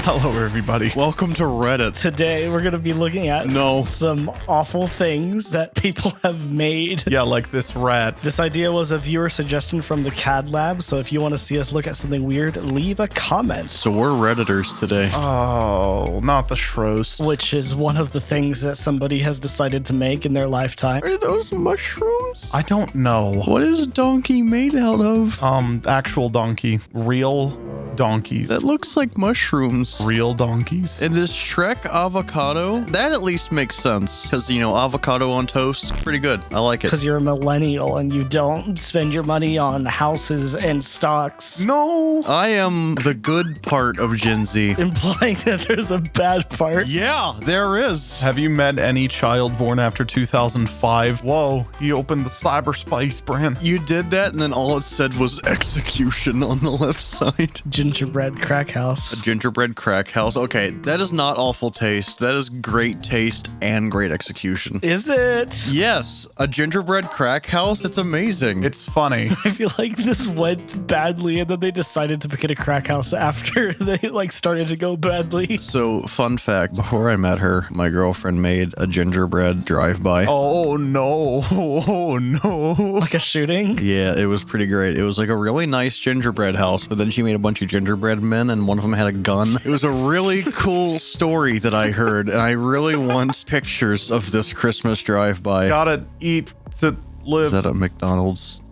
Hello, everybody. Welcome to Reddit. Today, we're going to be looking at some awful things that people have made. Yeah, like this rat. This idea was a viewer suggestion from the CAD Lab, so if you want to see us look at something weird, leave a comment. So we're Redditors today. Oh, not the shrost. Which is one of the things that somebody has decided to make in their lifetime. Are those mushrooms? I don't know. What is donkey made out of? Actual donkey. Real donkeys. That looks like mushrooms. Real donkeys. And this Shrek avocado, that at least makes sense. Because, you know, avocado on toast, pretty good. I like it. Because you're a millennial and you don't spend your money on houses and stocks. No. I am the good part of Gen Z. Implying that there's a bad part. Yeah, there is. Have you met any child born after 2005? Whoa, you opened the cyberspace, Bren. You did that, and then all it said was execution on the left side. Gingerbread crack house. A gingerbread crack house. Okay, that is not awful taste. That is great taste and great execution. Is it? Yes, a gingerbread crack house. It's amazing. It's funny. I feel like this went badly, and then they decided to make it a crack house after they started to go badly. So, fun fact, before I met her, my girlfriend made a gingerbread drive-by. Oh, no. Oh, no. Like a shooting? Yeah, it was pretty great. It was like a really nice gingerbread house, but then she made a bunch of gingerbread men, and one of them had a gun. It was a really cool story that I heard, and I really want pictures of this Christmas drive-by. Gotta eat to live. Is that a McDonald's?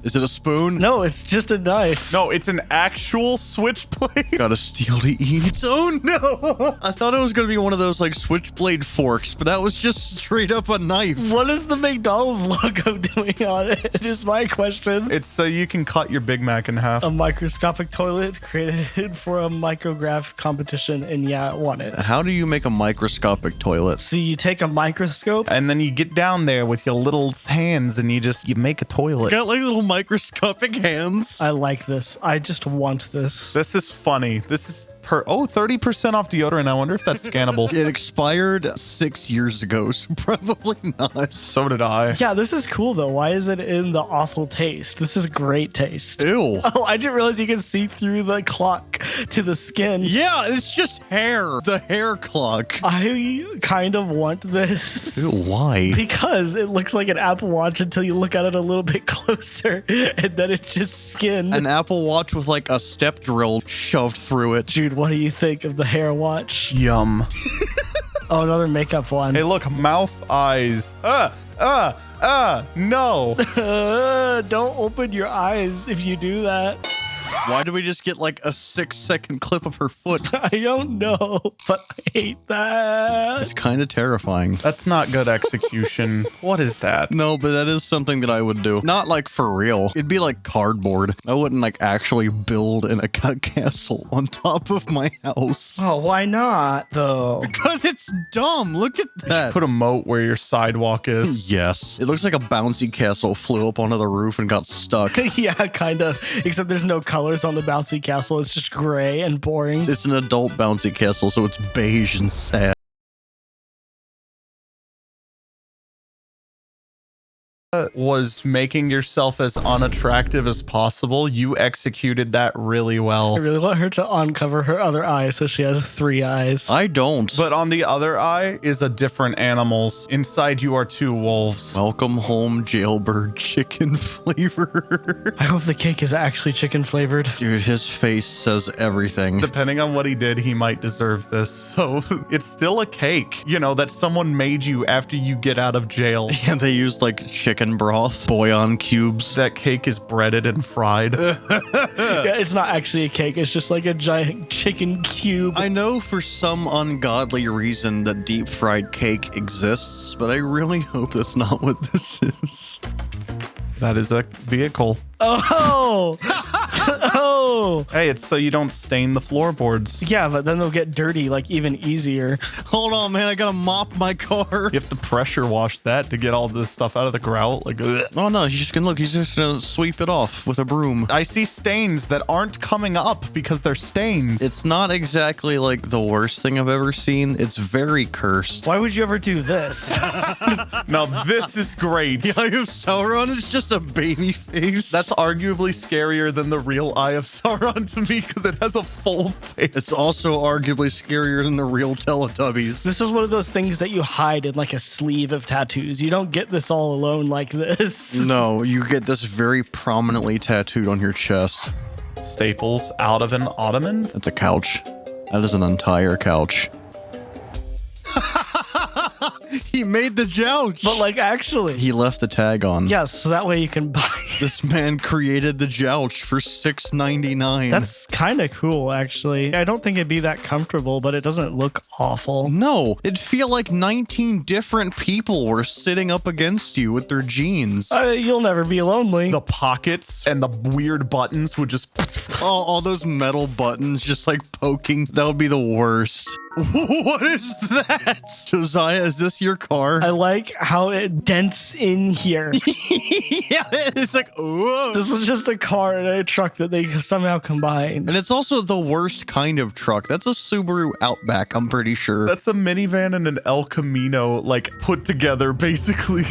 Is it a spoon? No, it's just a knife. No, it's an actual switchblade. Gotta steal to eat. Oh no! I thought it was gonna be one of those like switchblade forks, but that was just straight up a knife. What is the McDonald's logo doing on it? Is my question. It's so you can cut your Big Mac in half. A microscopic toilet created for a micrograph competition, and yeah, it won it. How do you make a microscopic toilet? So you take a microscope. And then you get down there with your little hands and you make a toilet. Got like little microscopic hands. I like this. I just want this. This is funny. This is 30% off deodorant. I wonder if that's scannable. It expired 6 years ago, so probably not. So did I. Yeah, this is cool though. Why is it in the awful taste? This is great taste. Ew. Oh, I didn't realize you can see through the clock to the skin. Yeah, it's just hair. The hair clock. I kind of want this. Ew, why? Because it looks like an Apple Watch until you look at it a little bit closer, and then it's just skin. An Apple Watch with like a step drill shoved through it. Dude, what do you think of the hair watch? Yum. Oh, another makeup one. Hey, look, mouth, eyes. No. Don't open your eyes if you do that. Why do we just get like a 6-second clip of her foot? I don't know, but I hate that. It's kind of terrifying. That's not good execution. What is that? No, but that is something that I would do. Not like for real. It'd be like cardboard. I wouldn't like actually build a castle on top of my house. Oh, why not, though? Because it's dumb. Look at that. Put a moat where your sidewalk is. Yes. It looks like a bouncy castle flew up onto the roof and got stuck. Yeah, kind of. Except there's no colors on the bouncy castle. It's just gray and boring. It's an adult bouncy castle, so it's beige and sad. Was making yourself as unattractive as possible. You executed that really well. I really want her to uncover her other eye so she has 3 eyes. I don't. But on the other eye is a different animals. Inside you are 2 wolves. Welcome home, jailbird chicken flavor. I hope the cake is actually chicken flavored. Dude, his face says everything. Depending on what he did, he might deserve this. So it's still a cake, you know, that someone made you after you get out of jail. Yeah, they used like chicken broth, bouillon cubes. That cake is breaded and fried. Yeah, it's not actually a cake. It's just like a giant chicken cube. I know for some ungodly reason that deep fried cake exists, but I really hope that's not what this is. That is a vehicle. Oh! Oh! Hey, it's so you don't stain the floorboards. Yeah, but then they'll get dirty, like, even easier. Hold on, man. I gotta mop my car. You have to pressure wash that to get all this stuff out of the grout. Like, ugh. Oh, no. He's just gonna sweep it off with a broom. I see stains that aren't coming up because they're stains. It's not exactly, like, the worst thing I've ever seen. It's very cursed. Why would you ever do this? Now, this is great. The Eye of Sauron is just a baby face. That's arguably scarier than the real Eye of Sauron. Sauron to me because it has a full face. It's also arguably scarier than the real Teletubbies. This is one of those things that you hide in like a sleeve of tattoos. You don't get this all alone like this. No, you get this very prominently tattooed on your chest. Staples out of an ottoman? That's a couch. That is an entire couch. He made the couch. But like actually. He left the tag on. Yes, so that way you can buy it. This man created the jouch for $6.99. That's kind of cool, actually. I don't think it'd be that comfortable, but it doesn't look awful. No, it'd feel like 19 different people were sitting up against you with their jeans. You'll never be lonely. The pockets and the weird buttons would just... All those metal buttons just like poking. That would be the worst. What is that? Josiah, is this your car? I like how it dents in here. Yeah, it's like, whoa. This was just a car and a truck that they somehow combined. And it's also the worst kind of truck. That's a Subaru Outback, I'm pretty sure. That's a minivan and an El Camino, like, put together, basically.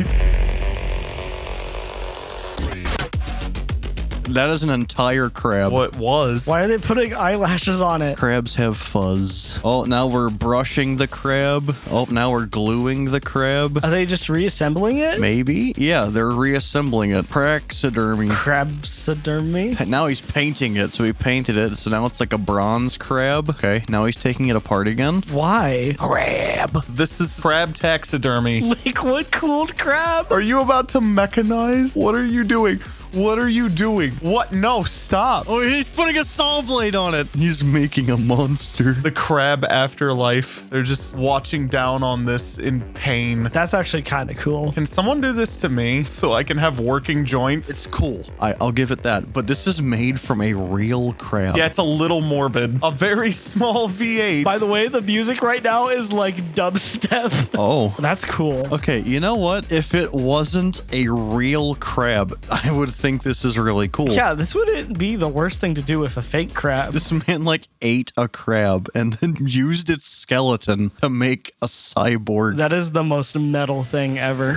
That is an entire crab. What was? Why are they putting eyelashes on it? Crabs have fuzz. Oh, now we're brushing the crab. Oh, now we're gluing the crab. Are they just reassembling it? Maybe? Yeah, they're reassembling it. Praxidermy. Crabsidermy? Now he's painting it. So he painted it. So now it's like a bronze crab. Okay, now he's taking it apart again. Why? Crab. This is crab taxidermy. Liquid cooled crab? Are you about to mechanize? What are you doing? What are you doing? What? No, stop. Oh, he's putting a saw blade on it. He's making a monster. The crab afterlife. They're just watching down on this in pain. That's actually kind of cool. Can someone do this to me so I can have working joints? It's cool. I'll give it that. But this is made from a real crab. Yeah, it's a little morbid. A very small V8. By the way, the music right now is like dubstep. Oh. That's cool. Okay, you know what? If it wasn't a real crab, I would think this is really cool. Yeah, this wouldn't be the worst thing to do with a fake crab. This man like ate a crab and then used its skeleton to make a cyborg. That is the most metal thing ever.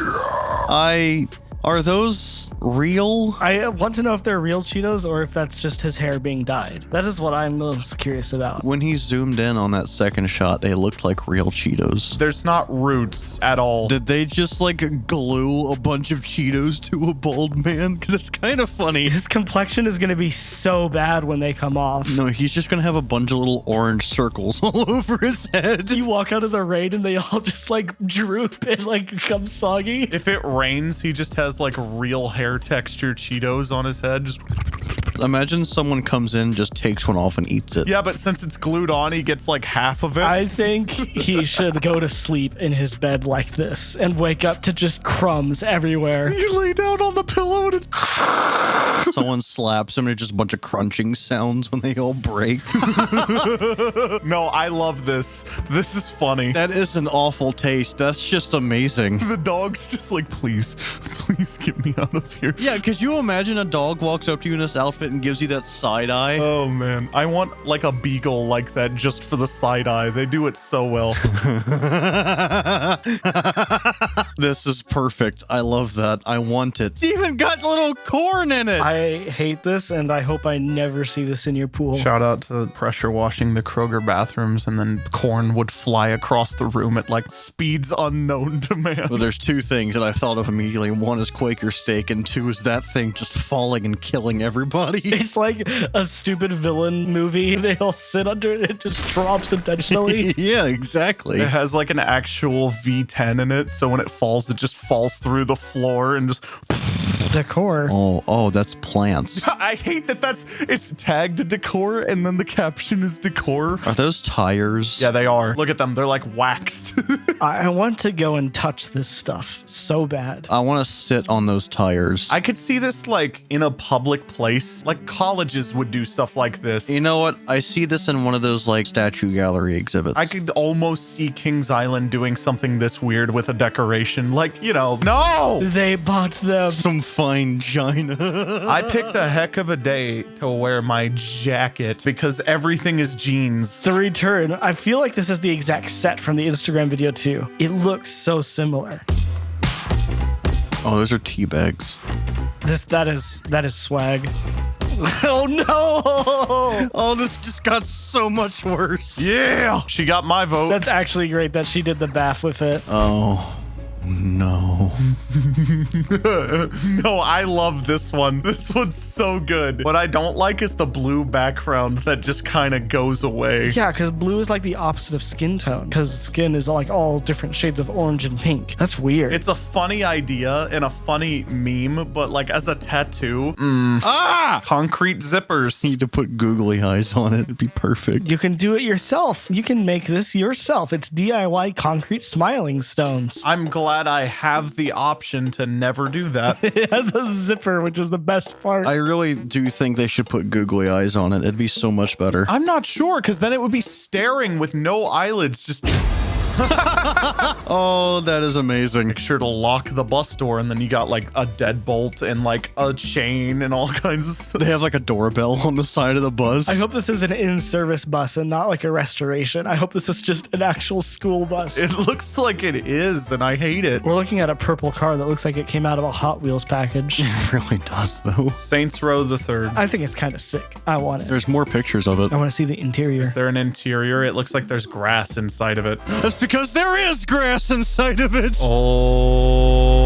Are those real? I want to know if they're real Cheetos or if that's just his hair being dyed. That is what I'm most curious about. When he zoomed in on that second shot, they looked like real Cheetos. There's not roots at all. Did they just like glue a bunch of Cheetos to a bald man? Because it's kind of funny. His complexion is going to be so bad when they come off. No, he's just going to have a bunch of little orange circles all over his head. You walk out of the rain and they all just like droop and like become soggy. If it rains, he just has like real hair texture Cheetos on his head. Just... Imagine someone comes in, just takes one off and eats it. Yeah, but since it's glued on, he gets like half of it. I think he should go to sleep in his bed like this and wake up to just crumbs everywhere. You lay down on the pillow and it's... Someone slaps him and it's just a bunch of crunching sounds when they all break. No, I love this. This is funny. That is an awful taste. That's just amazing. The dog's just like, please get me out of here. Yeah, could you imagine a dog walks up to you in this outfit and gives you that side eye? Oh man, I want like a beagle like that just for the side eye. They do it so well. This is perfect. I love that. I want it. It's even got little corn in it. I hate this and I hope I never see this in your pool. Shout out to pressure washing the Kroger bathrooms, and then corn would fly across the room at like speeds unknown to man. Well, there's two things that I thought of immediately. One is Quaker steak, and two is that thing just falling and killing everybody. It's like a stupid villain movie. They all sit under it. It just drops intentionally. Yeah, exactly. It has like an actual V10 in it, so when it falls, it just falls through the floor and just... Decor. Oh, that's plants. I hate that it's tagged decor and then the caption is decor. Are those tires? Yeah, they are. Look at them. They're like waxed. I want to go and touch this stuff so bad. I want to sit on those tires. I could see this like in a public place. Like colleges would do stuff like this. You know what? I see this in one of those like statue gallery exhibits. I could almost see Kings Island doing something this weird with a decoration. Like, you know, no! They bought them. Some fine china. I picked a heck of a day to wear my jacket because everything is jeans. The return. I feel like this is the exact set from the Instagram video too. It looks so similar. Oh, those are tea bags. That is swag. Oh no! Oh, this just got so much worse. Yeah, she got my vote. That's actually great that she did the bath with it. Oh, no. No, I love this one. This one's so good. What I don't like is the blue background that just kind of goes away. Yeah, because blue is like the opposite of skin tone, because skin is like all different shades of orange and pink. That's weird. It's a funny idea and a funny meme, but like as a tattoo, concrete zippers. Need to put googly eyes on it. It'd be perfect. You can do it yourself. You can make this yourself. It's DIY concrete smiling stones. I'm glad I have the option to never do that. It has a zipper, which is the best part. I really do think they should put googly eyes on it. It'd be so much better. I'm not sure, because then it would be staring with no eyelids, just Oh, that is amazing. make sure to lock the bus door, and then you got like a deadbolt and like a chain and all kinds of stuff. They have like a doorbell on the side of the bus. I hope this is an in-service bus and not like a restoration. I hope this is just an actual school bus. It looks like it is, and I hate it. We're looking at a purple car that looks like it came out of a Hot Wheels package. It really does, though. Saints Row the Third. I think it's kind of sick. I want it. There's more pictures of it. I want to see the interior. Is there an interior? It looks like there's grass inside of it. That's because there is grass inside of it. Oh.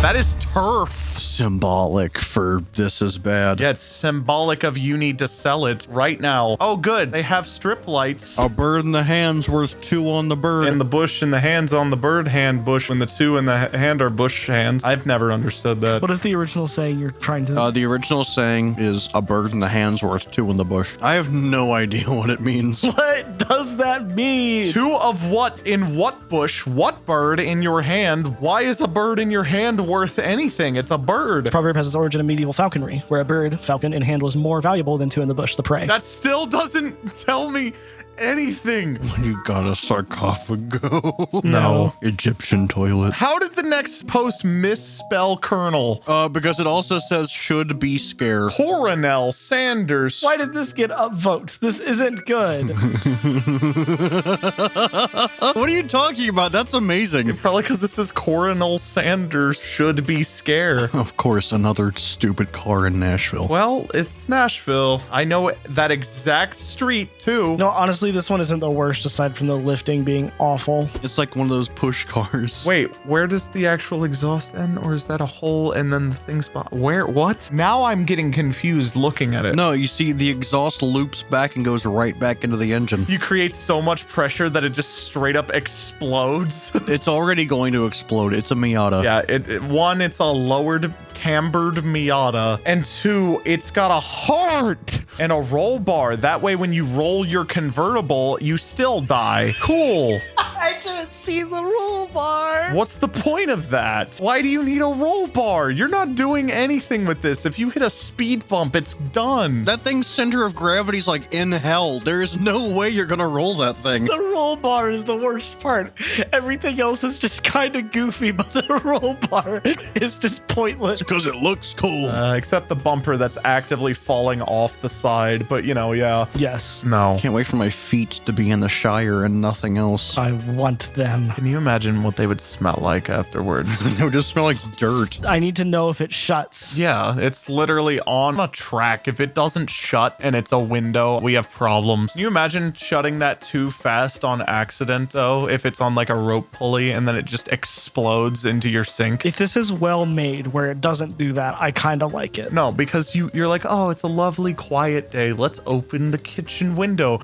That is turf. Symbolic for this is bad. Yeah, it's symbolic of you need to sell it right now. Oh, good. They have strip lights. A bird in the hand's worth two on the bird. And the bush and the hands on the bird hand bush, when the two in the hand are bush hands. I've never understood that. What is the original saying you're trying to... The original saying is a bird in the hand's worth two in the bush. I have no idea what it means. What does that mean? Two of what in what bush? What bird in your hand? Why is a bird in your hand worth anything? It's a bird. This proverb has its origin in medieval falconry, where a bird, falcon, in hand was more valuable than two in the bush, the prey. That still doesn't tell me anything. When you got a sarcophago. No. Egyptian toilet. How did the next post misspell Colonel? Because it also says should be scarce. Coronel Sanders. Why did this get upvotes? This isn't good. What are you talking about? That's amazing. Probably because it says Coronel Sanders should be scare. Of course, another stupid car in Nashville. Well, it's Nashville. I know that exact street too. No, honestly, this one isn't the worst aside from the lifting being awful. It's like one of those push cars. Wait, where does the actual exhaust end? Or is that a hole and then the thing spot? Where? What? Now I'm getting confused looking at it. No, you see the exhaust loops back and goes right back into the engine. You create so much pressure that it just straight up explodes. It's already going to explode. It's a Miata. Yeah, one, it's a lowered cambered Miata, and two, it's got a heart and a roll bar. That way, when you roll your convertible, you still die. Cool. I didn't see the roll bar. What's the point of that? Why do you need a roll bar? You're not doing anything with this. If you hit a speed bump, it's done. That thing's center of gravity's like in hell. There is no way you're gonna roll that thing. The roll bar is the worst part. Everything else is just kind of goofy, but the roll bar is just pointless. Because it looks cool. Except the bumper that's actively falling off the side. But, you know, yeah. Yes. No. Can't wait for my feet to be in the Shire and nothing else. I want them. Can you imagine what they would smell like afterward? It would just smell like dirt. I need to know if it shuts. Yeah, it's literally on a track. If it doesn't shut and it's a window, we have problems. Can you imagine shutting that too fast on accident, though? If it's on like a rope pulley and then it just explodes into your sink? If this is well made where it doesn't do that, I kind of like it. No, because you're like, oh, it's a lovely quiet day. Let's open the kitchen window.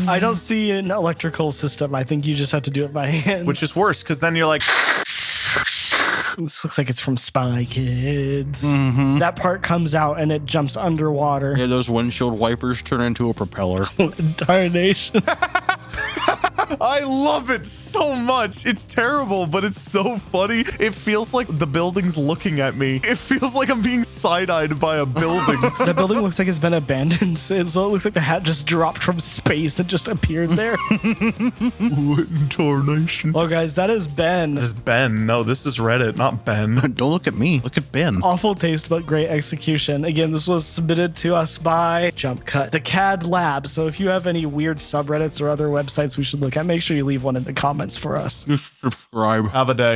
I don't see an electrical system. I think you just have to do it by hand. Which is worse, because then you're like... This looks like it's from Spy Kids. That part comes out and it jumps underwater. Yeah, those windshield wipers turn into a propeller. Darnation. I love it so much. It's terrible, but it's so funny. It feels like the building's looking at me. It feels like I'm being side-eyed by a building. The building looks like it's been abandoned, so it looks like the hat just dropped from space and just appeared there. What in tarnation? Well, guys, that is Ben. This is Ben. No, this is Reddit, not Ben. Don't look at me. Look at Ben. Awful taste, but great execution. Again, this was submitted to us by Jump Cut, the CAD Lab. So if you have any weird subreddits or other websites we should look at, make sure you leave one in the comments for us. Just subscribe. Have a day.